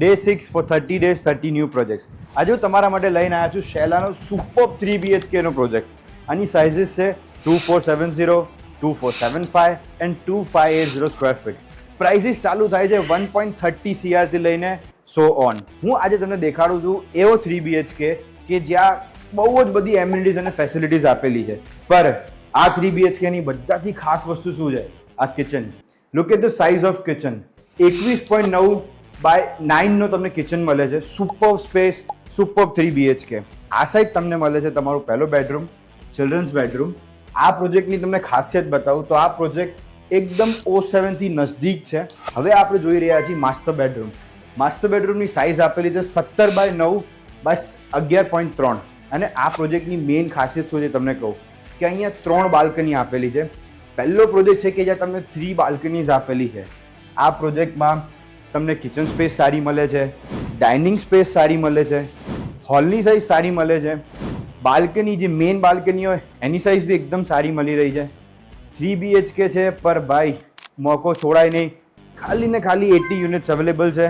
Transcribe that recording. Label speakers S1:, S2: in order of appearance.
S1: Day 6 for 30 days, 30 new projects. આજે હું તમારા માટે લઈને આવ્યા છું શેલાનો સુપર 3 BHK નો પ્રોજેક્ટ. આની સાઇઝીસ છે 2470, 2475 એન્ડ 2580 સ્ક્વેર ફીટ. પ્રાઇસીસ ચાલુ થાય છે 1.30 CR થી લઈને સો ઓન. હું આજે તમને દેખાડું છું એવો 3 BHK કે જ્યાં બહુ જ બધી એમ્યુનિટીઝ અને ફેસિલિટીઝ આપેલી છે. પર આ 3 BHK ની બધાથી ખાસ વસ્તુ શું છે? આ kitchen. Look at the size of kitchen. 21.9 by 9 નો તમને કિચન મળે છે. Super space, super 3 BHK. આ સાઈડ તમને મળે છે તમારું પહેલો બેડરૂમ, ચિલ્ડ્રન્સ બેડરૂમ. આ પ્રોજેક્ટની તમને ખાસિયત બતાવું તો આ પ્રોજેક્ટ એકદમ O7 થી નજદીક છે. હવે આપણે જોઈ રહ્યા છીએ માસ્ટર બેડરૂમ. માસ્ટર બેડરૂમની સાઇઝ આપેલી છે 17 બાય 9 બાય 11.3. અને આ પ્રોજેક્ટની મેઇન ખાસિયત શું છે તમને કહું કે અહીંયા 3 બાલ્કની આપેલી છે. પહેલો પ્રોજેક્ટ છે કે જ્યાં તમને 3 બાલ્કનીઝ આપેલી છે. આ પ્રોજેક્ટમાં તમને કિચન સ્પેસ સારી મળે છે, ડાઇનિંગ સ્પેસ સારી મળે છે, હોલની સાઇઝ સારી મળે છે, બાલ્કની જે મેઇન બાલ્કની હોય એની સાઇઝ બી એકદમ સારી મળી રહી છે. 3 BHK છે પર ભાઈ મોકો છોડાય નહીં. ખાલી ને ખાલી 80 યુનિટ્સ અવેલેબલ છે.